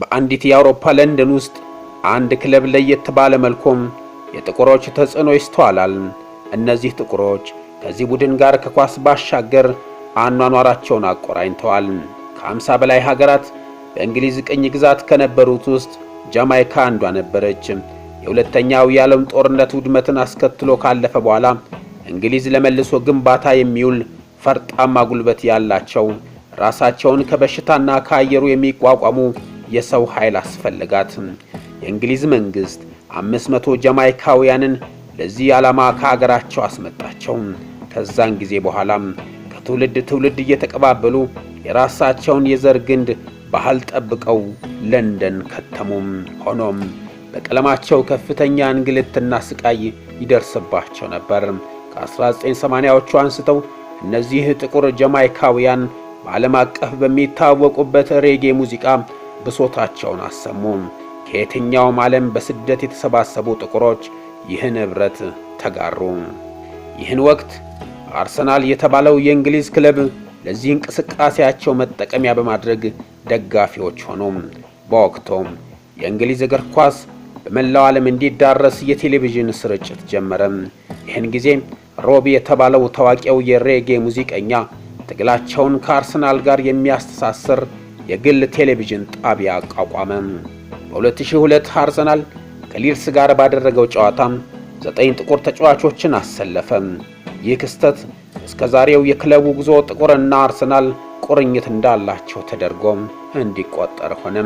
በአንዲት የአውሮፓ ለንደን ውስጥ አንድ ክለብ ለየት ባለ መልኩም የጥቁሮች ተጽዕኖ ይስተዋላል። እነዚህ ጥቁሮች ከዚህ ቡድን ጋር ከኳስ ባሻገር አኗኗራቸውን አቆራኝተዋል። ከ50 በላይ ሀገራት በእንግሊዝ ቅኝ ግዛት ከነበሩት ውስጥ ጃማይካ አንዷ ነበረች። የሁለተኛው የዓለም ጦርነት ውድመትን አስከትሎ ካለፈ በኋላ እንግሊዝ ለመልሶ ግንባታ የሚውል ፈርጣማ ጉልበት ያላቸው ራሳቸውን ከበሽታና ከአየሩ የሚቋቋሙ የሰው ኃይል አስፈልጋት። የእንግሊዝ መንግስት 500 ጃማይካውያንን ለዚህ ዓላማ ከሀገራቸው አስመጣቸው። ከዛን ጊዜ በኋላም ከትውልድ ትውልድ እየተቀባበሉ የራሳቸውን የዘር ግንድ ባህል ጠብቀው ለንደን ከተሙ። ሆኖም በቀለማቸው ከፍተኛ እንግልትና ስቃይ ይደርስባቸው ነበር። ከ1980ዎቹ አንስተው እነዚህ ጥቁር ጃማይካውያን በዓለም አቀፍ በሚታወቁበት ሬጌ ሙዚቃ ብሶታቸውን አሰሙ። ከየትኛውም ዓለም በስደት የተሰባሰቡ ጥቁሮች ይህን ህብረት ተጋሩ። ይህን ወቅት አርሰናል የተባለው የእንግሊዝ ክለብ ለዚህ እንቅስቃሴያቸው መጠቀሚያ በማድረግ ደጋፊዎች ሆኑ። በወቅቱ የእንግሊዝ እግር ኳስ በመላው ዓለም እንዲዳረስ የቴሌቪዥን ስርጭት ጀመረ። ይህን ጊዜ ሮቢ የተባለው ታዋቂው የሬጌ ሙዚቀኛ ትግላቸውን ከአርሰናል ጋር የሚያስተሳስር የግል ቴሌቪዥን ጣቢያ አቋቋመ። በ2002 አርሰናል ከሊድስ ጋር ባደረገው ጨዋታ 9 ጥቁር ተጫዋቾችን አሰለፈ። ይህ ክስተት እስከዛሬው የክለቡ ጉዞ ጥቁርና አርሰናል ቁርኝት እንዳላቸው ተደርጎ እንዲቆጠር ሆነ።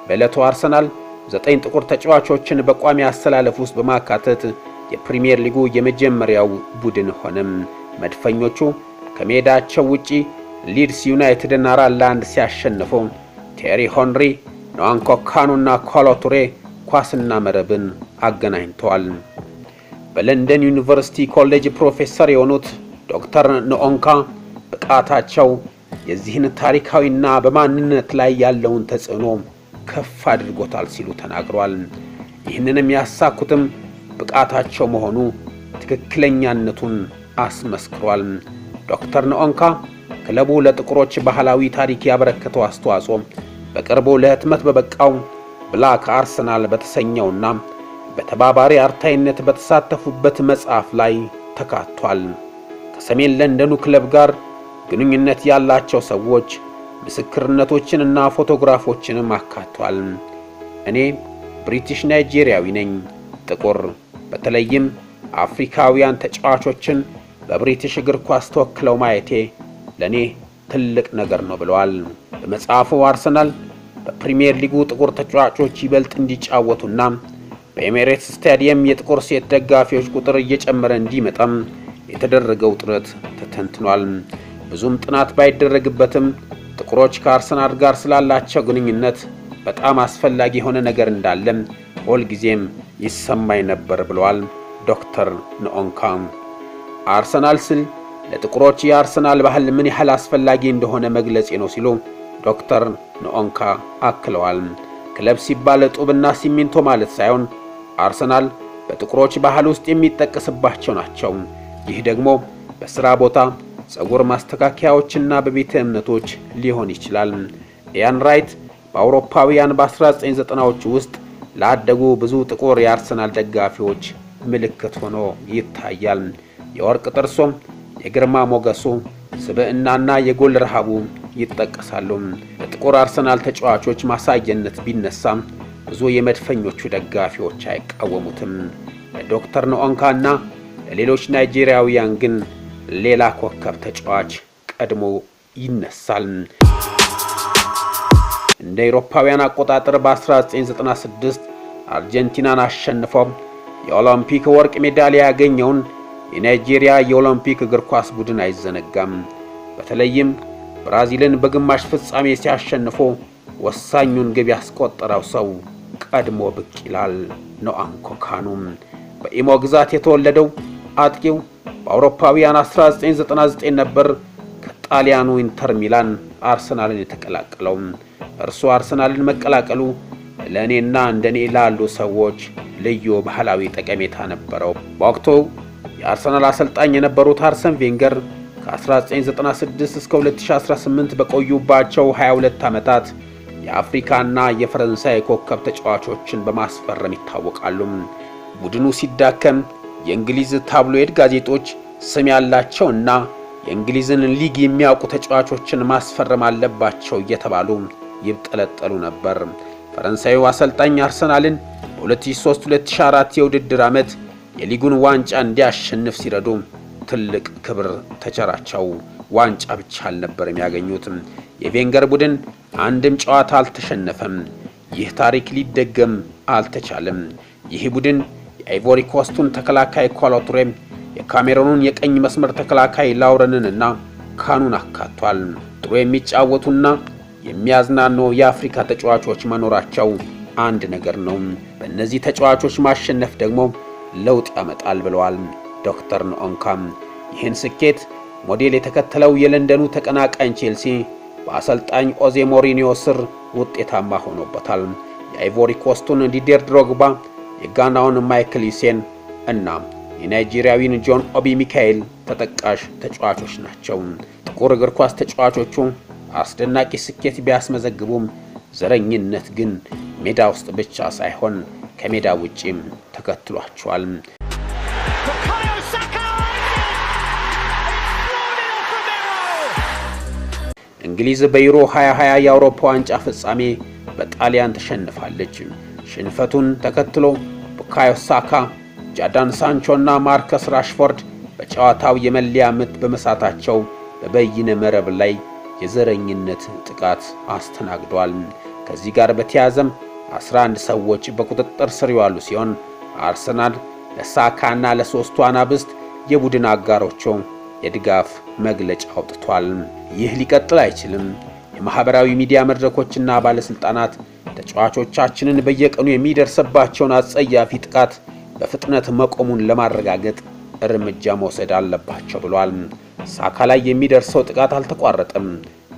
በዕለቱ አርሰናል 9 ጥቁር ተጫዋቾችን በቋሚ አሰላለፍ ውስጥ በማካተት የፕሪሚየር ሊጉ የመጀመሪያው ቡድን ሆነ። መድፈኞቹ ከሜዳቸው ውጪ ሊድስ ዩናይትድን 4-1 ሲያሸንፉ ቴሪ ሆንሪ፣ ኖዋንኮ ካኑና ኮሎ ቱሬ ኳስና መረብን አገናኝተዋል። በለንደን ዩኒቨርሲቲ ኮሌጅ ፕሮፌሰር የሆኑት ዶክተር ኖኦንካ ብቃታቸው የዚህን ታሪካዊና በማንነት ላይ ያለውን ተጽዕኖ ከፍ አድርጎታል ሲሉ ተናግረዋል። ይህንንም ያሳኩትም ብቃታቸው መሆኑ ትክክለኛነቱን አስመስክሯል። ዶክተር ኖኦንካ ክለቡ ለጥቁሮች ባህላዊ ታሪክ ያበረከተው አስተዋጽኦ በቅርቡ ለህትመት በበቃው ብላክ አርሰናል በተሰኘውና በተባባሪ አርታይነት በተሳተፉበት መጽሐፍ ላይ ተካቷል። ከሰሜን ለንደኑ ክለብ ጋር ግንኙነት ያላቸው ሰዎች ምስክርነቶችንና ፎቶግራፎችንም አካቷል። እኔ ብሪቲሽ ናይጄሪያዊ ነኝ። ጥቁር በተለይም አፍሪካውያን ተጫዋቾችን በብሪቲሽ እግር ኳስ ተወክለው ማየቴ ለኔ ትልቅ ነገር ነው ብለዋል። በመጽሐፉ አርሰናል በፕሪሚየር ሊጉ ጥቁር ተጫዋቾች ይበልጥ እንዲጫወቱና በኤሚሬትስ ስታዲየም የጥቁር ሴት ደጋፊዎች ቁጥር እየጨመረ እንዲመጣም የተደረገው ጥረት ተተንትኗል። ብዙም ጥናት ባይደረግበትም ጥቁሮች ከአርሰናል ጋር ስላላቸው ግንኙነት በጣም አስፈላጊ የሆነ ነገር እንዳለም ሁልጊዜም ይሰማኝ ነበር ብለዋል ዶክተር ኖኦንካ። አርሰናል ስል ለጥቁሮች የአርሰናል ባህል ምን ያህል አስፈላጊ እንደሆነ መግለጽ ነው ሲሉ ዶክተር ኖኦንካ አክለዋል። ክለብ ሲባል ጡብና ሲሚንቶ ማለት ሳይሆን አርሰናል በጥቁሮች ባህል ውስጥ የሚጠቀስባቸው ናቸው። ይህ ደግሞ በስራ ቦታ ጸጉር ማስተካከያዎችና በቤተ እምነቶች ሊሆን ይችላል። ኢያን ራይት በአውሮፓውያን በ1990ዎቹ ውስጥ ላደጉ ብዙ ጥቁር የአርሰናል ደጋፊዎች ምልክት ሆኖ ይታያል። የወርቅ ጥርሶም፣ የግርማ ሞገሱ ስብዕናና የጎል ረሃቡ ይጠቀሳሉ። ለጥቁር አርሰናል ተጫዋቾች ማሳየነት ቢነሳም ብዙ የመድፈኞቹ ደጋፊዎች አይቃወሙትም። ለዶክተር ኖኦንካና ለሌሎች ናይጄሪያውያን ግን ሌላ ኮከብ ተጫዋች ቀድሞ ይነሳል። እንደ አውሮፓውያን አቆጣጠር በ1996 አርጀንቲናን አሸንፈው የኦሎምፒክ ወርቅ ሜዳሊያ ያገኘውን የናይጄሪያ የኦሎምፒክ እግር ኳስ ቡድን አይዘነጋም። በተለይም ብራዚልን በግማሽ ፍጻሜ ሲያሸንፉ ወሳኙን ግብ ያስቆጠረው ሰው ቀድሞ ብቅ ይላል። ኖዋንኮ ካኑ በኢሞ ግዛት የተወለደው አጥቂው በአውሮፓውያን 1999 ነበር ከጣሊያኑ ኢንተር ሚላን አርሰናልን የተቀላቀለው። እርሱ አርሰናልን መቀላቀሉ ለእኔና እንደኔ ላሉ ሰዎች ልዩ ባህላዊ ጠቀሜታ ነበረው። በወቅቱ የአርሰናል አሰልጣኝ የነበሩት አርሰን ቬንገር ከ1996 እስከ 2018 በቆዩባቸው 22 ዓመታት የአፍሪካና የፈረንሳይ ኮከብ ተጫዋቾችን በማስፈረም ይታወቃሉ። ቡድኑ ሲዳከም የእንግሊዝ ታብሎይድ ጋዜጦች ስም ያላቸውና የእንግሊዝን ሊግ የሚያውቁ ተጫዋቾችን ማስፈረም አለባቸው እየተባሉ ይብጠለጠሉ ነበር። ፈረንሳዩ አሰልጣኝ አርሰናልን በ2003-2004 የውድድር ዓመት የሊጉን ዋንጫ እንዲያሸንፍ ሲረዱ ትልቅ ክብር ተቸራቸው። ዋንጫ ብቻ አልነበረም ያገኙት። የቬንገር ቡድን አንድም ጨዋታ አልተሸነፈም። ይህ ታሪክ ሊደገም አልተቻለም። ይህ ቡድን የአይቮሪ ኮስቱን ተከላካይ ኮሎቱሬም፣ የካሜሩኑን የቀኝ መስመር ተከላካይ ላውረንንና ካኑን አካቷል። ጥሩ የሚጫወቱና የሚያዝናኑ የአፍሪካ ተጫዋቾች መኖራቸው አንድ ነገር ነው። በእነዚህ ተጫዋቾች ማሸነፍ ደግሞ ለውጥ ያመጣል ብለዋል ዶክተር ኖኦንካ። ይህን ስኬት ሞዴል የተከተለው የለንደኑ ተቀናቃኝ ቼልሲ በአሰልጣኝ ኦዜ ሞሪኒዮ ስር ውጤታማ ሆኖበታል። የአይቮሪ ኮስቱን ዲዲር ድሮግባ፣ የጋናውን ማይክል ኢሴን እና የናይጄሪያዊን ጆን ኦቢ ሚካኤል ተጠቃሽ ተጫዋቾች ናቸው። ጥቁር እግር ኳስ ተጫዋቾቹ አስደናቂ ስኬት ቢያስመዘግቡም ዘረኝነት ግን ሜዳ ውስጥ ብቻ ሳይሆን ከሜዳ ውጪም ተከትሏቸዋል። እንግሊዝ በዩሮ 2020 የአውሮፓ ዋንጫ ፍጻሜ በጣሊያን ተሸንፋለች። ሽንፈቱን ተከትሎ ቡካዮ ሳካ፣ ጃዳን ሳንቾና ማርከስ ራሽፎርድ በጨዋታው የመለያ ምት በመሳታቸው በበይነ መረብ ላይ የዘረኝነት ጥቃት አስተናግዷል። ከዚህ ጋር በተያያዘም 11 ሰዎች በቁጥጥር ስር ያሉ ሲሆን አርሰናል ለሳካና ለሶስቱ አናብስት የቡድን አጋሮቹ የድጋፍ መግለጫ አውጥቷል። ይህ ሊቀጥል አይችልም። የማህበራዊ ሚዲያ መድረኮችና ባለስልጣናት ተጫዋቾቻችንን በየቀኑ የሚደርስባቸውን አጸያፊ ጥቃት በፍጥነት መቆሙን ለማረጋገጥ እርምጃ መውሰድ አለባቸው ብሏል። ሳካ ላይ የሚደርሰው ጥቃት አልተቋረጠም።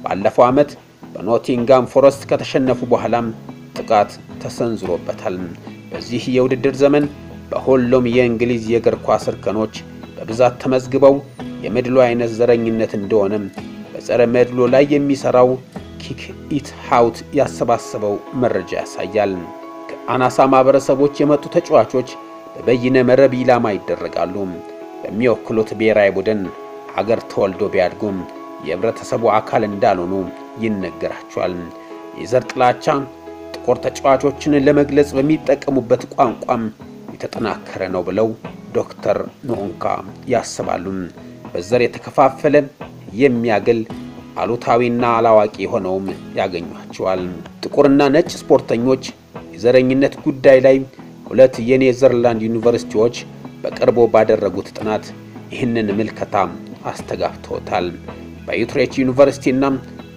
ባለፈው ዓመት በኖቲንጋም ፎረስት ከተሸነፉ በኋላም ጥቃት ተሰንዝሮበታል። በዚህ የውድድር ዘመን በሁሉም የእንግሊዝ የእግር ኳስ እርከኖች በብዛት ተመዝግበው የመድሎ አይነት ዘረኝነት እንደሆነ በጸረ መድሎ ላይ የሚሰራው ኪክ ኢት ሃውት ያሰባሰበው መረጃ ያሳያል። ከአናሳ ማህበረሰቦች የመጡ ተጫዋቾች በበይነ መረብ ኢላማ ይደረጋሉ። በሚወክሉት ብሔራዊ ቡድን ሀገር ተወልዶ ቢያድጉም የህብረተሰቡ አካል እንዳልሆኑ ይነገራቸዋል። የዘር ጥላቻ ጥቁር ተጫዋቾችን ለመግለጽ በሚጠቀሙበት ቋንቋም የተጠናከረ ነው ብለው ዶክተር ኖኦንካ ያስባሉ። በዘር የተከፋፈለ የሚያገል አሉታዊና አላዋቂ ሆነውም ያገኟቸዋል። ጥቁርና ነጭ ስፖርተኞች የዘረኝነት ጉዳይ ላይ ሁለት የኔዘርላንድ ዩኒቨርሲቲዎች በቅርቡ ባደረጉት ጥናት ይህንን ምልከታ አስተጋብተውታል። በዩትሬች ዩኒቨርሲቲና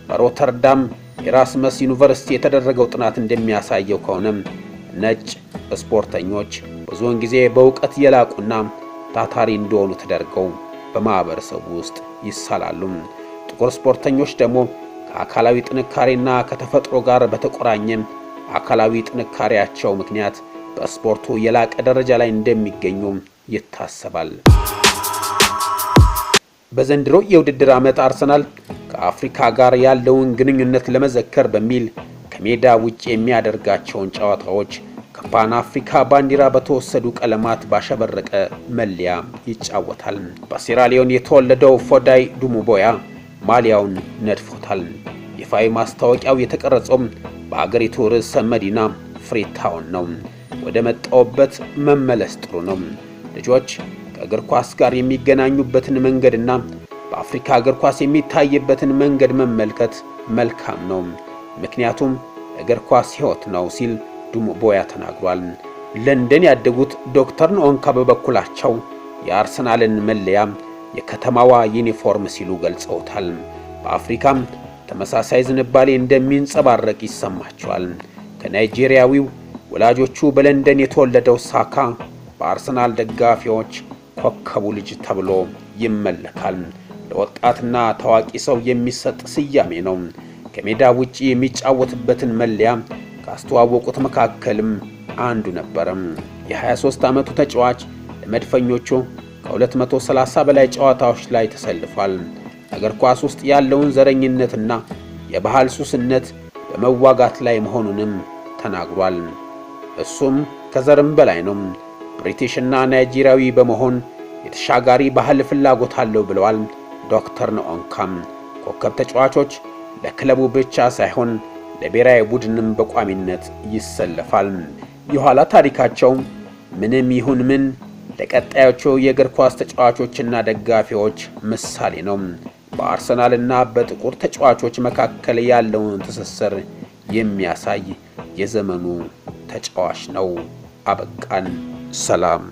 በሮተርዳም የራስመስ ዩኒቨርሲቲ የተደረገው ጥናት እንደሚያሳየው ከሆነ ነጭ ስፖርተኞች ብዙውን ጊዜ በእውቀት የላቁና ታታሪ እንደሆኑ ተደርገው በማህበረሰቡ ውስጥ ይሳላሉ። ጥቁር ስፖርተኞች ደግሞ ከአካላዊ ጥንካሬና ከተፈጥሮ ጋር በተቆራኘ አካላዊ ጥንካሬያቸው ምክንያት በስፖርቱ የላቀ ደረጃ ላይ እንደሚገኙ ይታሰባል። በዘንድሮ የውድድር ዓመት አርሰናል ከአፍሪካ ጋር ያለውን ግንኙነት ለመዘከር በሚል ከሜዳ ውጪ የሚያደርጋቸውን ጨዋታዎች ከፓን አፍሪካ ባንዲራ በተወሰዱ ቀለማት ባሸበረቀ መለያ ይጫወታል። በሴራሊዮን የተወለደው ፎዳይ ዱሙቦያ ማሊያውን ነድፎታል። ይፋዊ ማስታወቂያው የተቀረጸው በአገሪቱ ርዕሰ መዲና ፍሪታውን ነው። ወደ መጣውበት መመለስ ጥሩ ነው። ልጆች ከእግር ኳስ ጋር የሚገናኙበትን መንገድና በአፍሪካ እግር ኳስ የሚታይበትን መንገድ መመልከት መልካም ነው፣ ምክንያቱም እግር ኳስ ሕይወት ነው ሲል ዱሙቦያ ተናግሯል። ለንደን ያደጉት ዶክተር ኖኦንካ በበኩላቸው የአርሰናልን መለያ የከተማዋ ዩኒፎርም ሲሉ ገልጸውታል። በአፍሪካም ተመሳሳይ ዝንባሌ እንደሚንጸባረቅ ይሰማቸዋል። ከናይጄሪያዊው ወላጆቹ በለንደን የተወለደው ሳካ በአርሰናል ደጋፊዎች ኮከቡ ልጅ ተብሎ ይመለካል። ለወጣትና ታዋቂ ሰው የሚሰጥ ስያሜ ነው። ከሜዳ ውጪ የሚጫወትበትን መለያ ካስተዋወቁት መካከልም አንዱ ነበር። የ23 ዓመቱ ተጫዋች ለመድፈኞቹ ከ230 በላይ ጨዋታዎች ላይ ተሰልፏል። እግር ኳስ ውስጥ ያለውን ዘረኝነትና የባህል ሱስነት በመዋጋት ላይ መሆኑንም ተናግሯል። እሱም ከዘርም በላይ ነው። ብሪቲሽና ናይጄሪያዊ በመሆን የተሻጋሪ ባህል ፍላጎት አለው ብለዋል ዶክተር ኖኦንካም። ኮከብ ተጫዋቾች ለክለቡ ብቻ ሳይሆን ለብሔራዊ ቡድንም በቋሚነት ይሰለፋል። የኋላ ታሪካቸው ምንም ይሁን ምን ለቀጣዮቹ የእግር ኳስ ተጫዋቾችና ደጋፊዎች ምሳሌ ነው። በአርሰናልና በጥቁር ተጫዋቾች መካከል ያለውን ትስስር የሚያሳይ የዘመኑ ተጫዋች ነው። አበቃን። ሰላም።